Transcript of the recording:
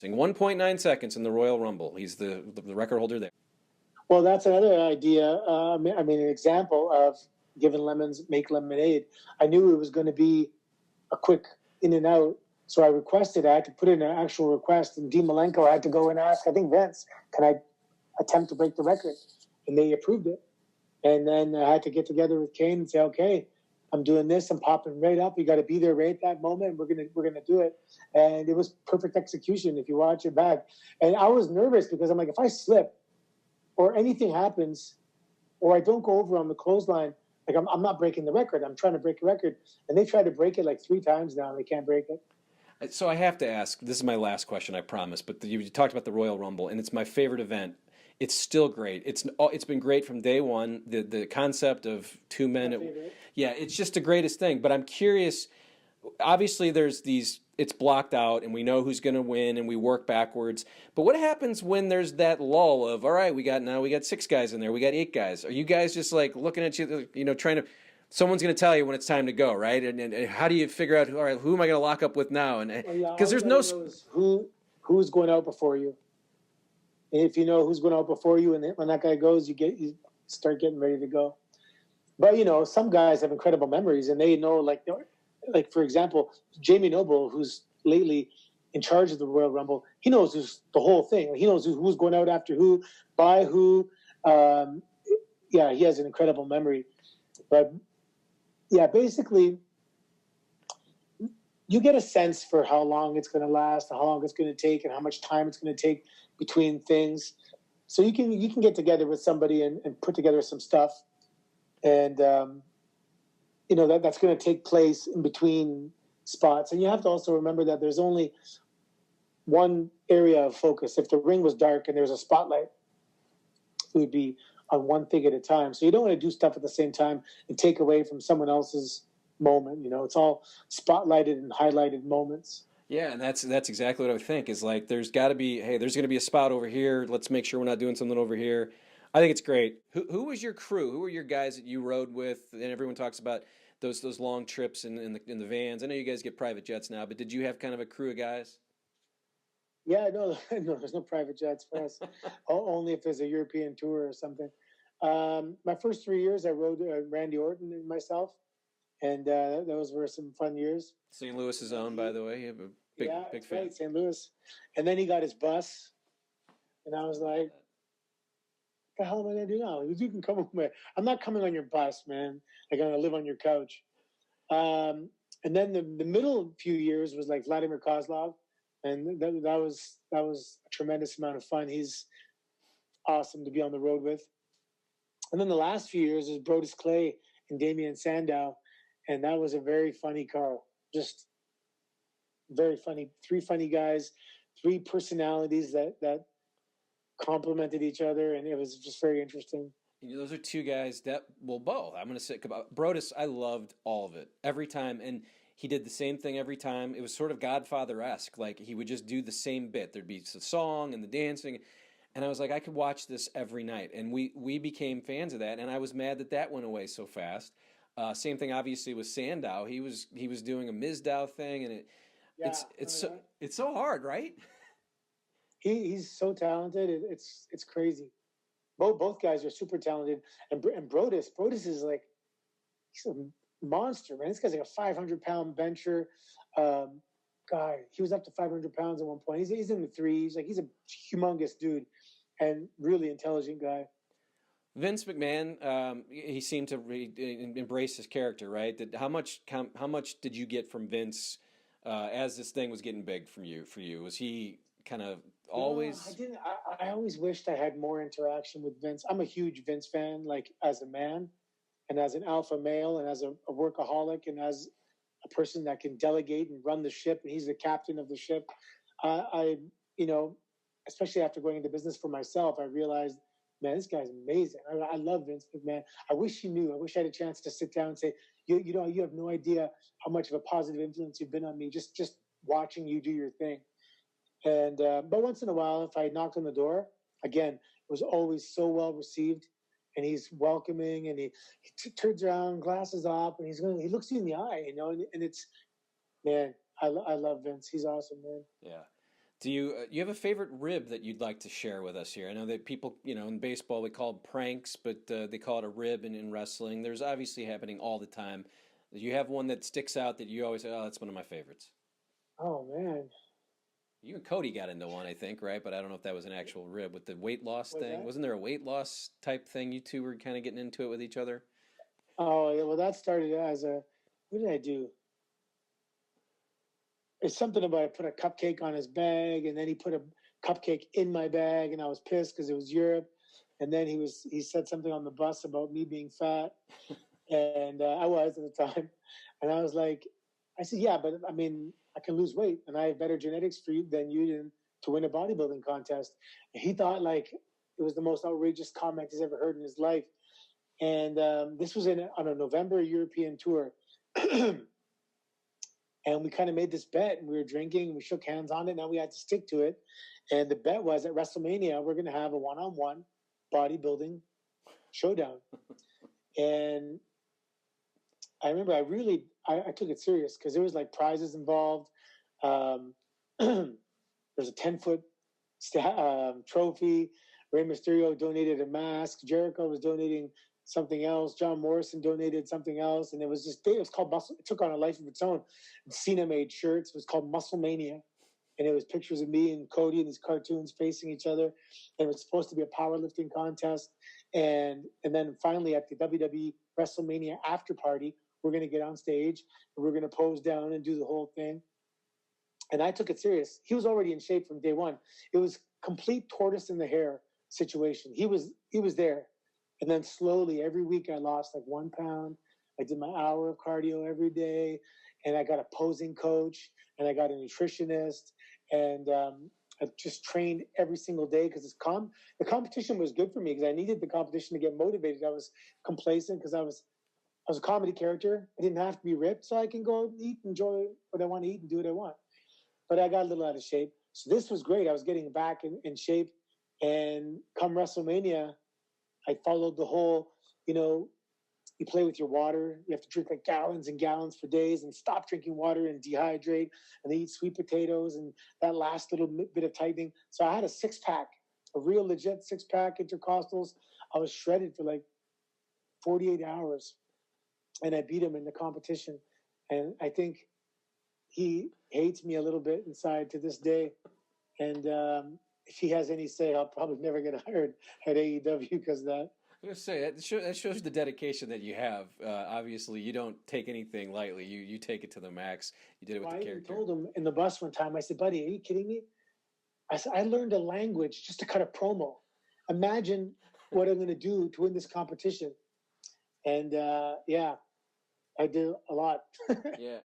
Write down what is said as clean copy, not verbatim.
1.9 seconds in the Royal Rumble. He's the record holder there. Well, that's another idea. I mean, an example of giving lemons make lemonade. I knew it was going to be a quick in and out, so I requested. I had to put in an actual request, and Dean Malenko had to go and ask, I think, Vince, can I attempt to break the record? And they approved it. And then I had to get together with Kane and say, okay, I'm doing this. I'm popping right up. You got to be there right at that moment. We're gonna do it. And it was perfect execution if you watch it back. And I was nervous because I'm like, if I slip or anything happens, or I don't go over on the clothesline, like I'm not breaking the record. I'm trying to break a record, and they tried to break it like 3 times now, and they can't break it. So I have to ask. This is my last question, I promise. But you talked about the Royal Rumble, and it's my favorite event. It's still great. It's been great from day one. The concept of 2 men. Yeah, it's just the greatest thing. But I'm curious. Obviously, there's these. It's blocked out, and we know who's going to win, and we work backwards. But what happens when there's that lull of, all right, we got 6 guys in there, we got 8 guys. Are you guys just like looking at you, trying to? Someone's going to tell you when it's time to go, right? And how do you figure out, all right, who am I going to lock up with now? And because there's no who's going out before you. And if you know who's going out before you, and when that guy goes, you start getting ready to go. But some guys have incredible memories, and they know, like for example, Jamie Noble, who's lately in charge of the Royal Rumble, he knows the whole thing. He knows who's going out after who, by who. Yeah, he has an incredible memory. But yeah, basically, you get a sense for how long it's going to last, how long it's going to take, and how much time it's going to take between things. So you can get together with somebody and put together some stuff, and that's going to take place in between spots. And you have to also remember that there's only one area of focus. If the ring was dark and there's a spotlight, it would be on one thing at a time. So you don't want to do stuff at the same time and take away from someone else's moment. It's all spotlighted and highlighted moments. Yeah, and that's exactly what I would think. Is like there's got to be, hey, there's going to be a spot over here. Let's make sure we're not doing something over here. I think it's great. Who was your crew? Who were your guys that you rode with? And everyone talks about those long trips in the vans. I know you guys get private jets now, but did you have kind of a crew of guys? Yeah, no, there's no private jets for us. Only if there's a European tour or something. My first 3 years, I rode Randy Orton and myself, and those were some fun years. St. Louis's own, by the way. You have a big fan. Right, St. Louis. And then he got his bus, and I was like, what the hell am I going to do now? You can come with me. I'm not coming on your bus, man. I'm going to live on your couch. And then the middle few years was like Vladimir Kozlov, and that was a tremendous amount of fun. He's awesome to be on the road with. And then the last few years was Brodus Clay and Damian Sandow, and that was a very funny car. Just very funny. 3 funny guys, 3 personalities that complemented each other, and it was just very interesting. Those are 2 guys that, well, both. I'm going to say about Brodus. I loved all of it every time, and he did the same thing every time. It was sort of Godfather-esque. Like he would just do the same bit. There'd be the song and the dancing. And I was like, I could watch this every night. And we became fans of that. And I was mad that went away so fast. Same thing, obviously, with Sandow. He was doing a Mizdow thing, and it's so hard, right? He's so talented. It's crazy. Both guys are super talented. And Brodus is like, he's a monster, man. This guy's like a 500-pound bencher. Guy, he was up to 500 pounds at one point. He's in the threes. Like, he's a humongous dude and really intelligent guy. Vince McMahon, he seemed to embrace his character, right? How much did you get from Vince as this thing was getting big for you? Was he kind of always? I didn't. I always wished I had more interaction with Vince. I'm a huge Vince fan, like as a man, and as an alpha male, and as a workaholic, and as a person that can delegate and run the ship, and he's the captain of the ship. Especially after going into business for myself, I realized, man, this guy's amazing. I love Vince McMahon. I wish he knew. I wish I had a chance to sit down and say, you have no idea how much of a positive influence you've been on me, just watching you do your thing. And but once in a while, if I knocked on the door, again, it was always so well received. And he's welcoming, and he turns around, glasses off, and he looks you in the eye, and it's, man, I love Vince. He's awesome, man. Yeah. Do you have a favorite rib that you'd like to share with us here? I know that people, in baseball we call them pranks, but they call it a rib in wrestling. There's obviously happening all the time. Do you have one that sticks out that you always say, oh, that's one of my favorites? Oh man, You and Cody got into one, I think, right? But I don't know if that was an actual rib with the weight loss was thing. that? Wasn't there a weight loss type thing? You two were kind of getting into it with each other. Oh yeah, well that started as a. What did I do? It's something about I put a cupcake on his bag, and then he put a cupcake in my bag, and I was pissed because it was Europe. And then he said something on the bus about me being fat, and I was at the time, and I was like, I said, yeah, but I mean, I can lose weight, and I have better genetics for you than you did to win a bodybuilding contest. And he thought like it was the most outrageous comment he's ever heard in his life. And this was on a November European tour. And we kind of made this bet, and we were drinking, we shook hands on it. Now we had to stick to it. And the bet was at WrestleMania, we're going to have a one-on-one bodybuilding showdown. And I remember I took it serious because there was like prizes involved. There's a 10-foot trophy. Rey Mysterio donated a mask. Jericho was donating something else. John Morrison donated something else. And it was called Muscle. It took on a life of its own. And Cena made shirts. It was called Muscle Mania. And it was pictures of me and Cody in these cartoons facing each other. And it was supposed to be a powerlifting contest. And then finally at the WWE WrestleMania after party, we're going to get on stage and we're going to pose down and do the whole thing. And I took it serious. He was already in shape from day one. It was complete tortoise in the hair situation. He was there. And then slowly every week I lost like 1 pound. I did my hour of cardio every day, and I got a posing coach, and I got a nutritionist, and I just trained every single day because the competition was good for me because I needed the competition to get motivated. I was complacent because I was a comedy character. I didn't have to be ripped, so I can go eat, enjoy what I want to eat, and do what I want. But I got a little out of shape. So this was great. I was getting back in shape. And come WrestleMania, I followed the whole, you play with your water. You have to drink like gallons and gallons for days and stop drinking water and dehydrate and eat sweet potatoes and that last little bit of tightening. So I had a 6-pack, a real legit 6-pack intercostals. I was shredded for like 48 hours and I beat him in the competition. And I think he hates me a little bit inside to this day. And if he has any say, I'll probably never get hired at AEW because of that. I was going to say, that shows the dedication that you have. Obviously, you don't take anything lightly. You take it to the max. You did it with the character. I told him in the bus one time, I said, buddy, are you kidding me? I said, I learned a language just to cut a promo. Imagine what I'm going to do to win this competition. And yeah, I did a lot. Yeah.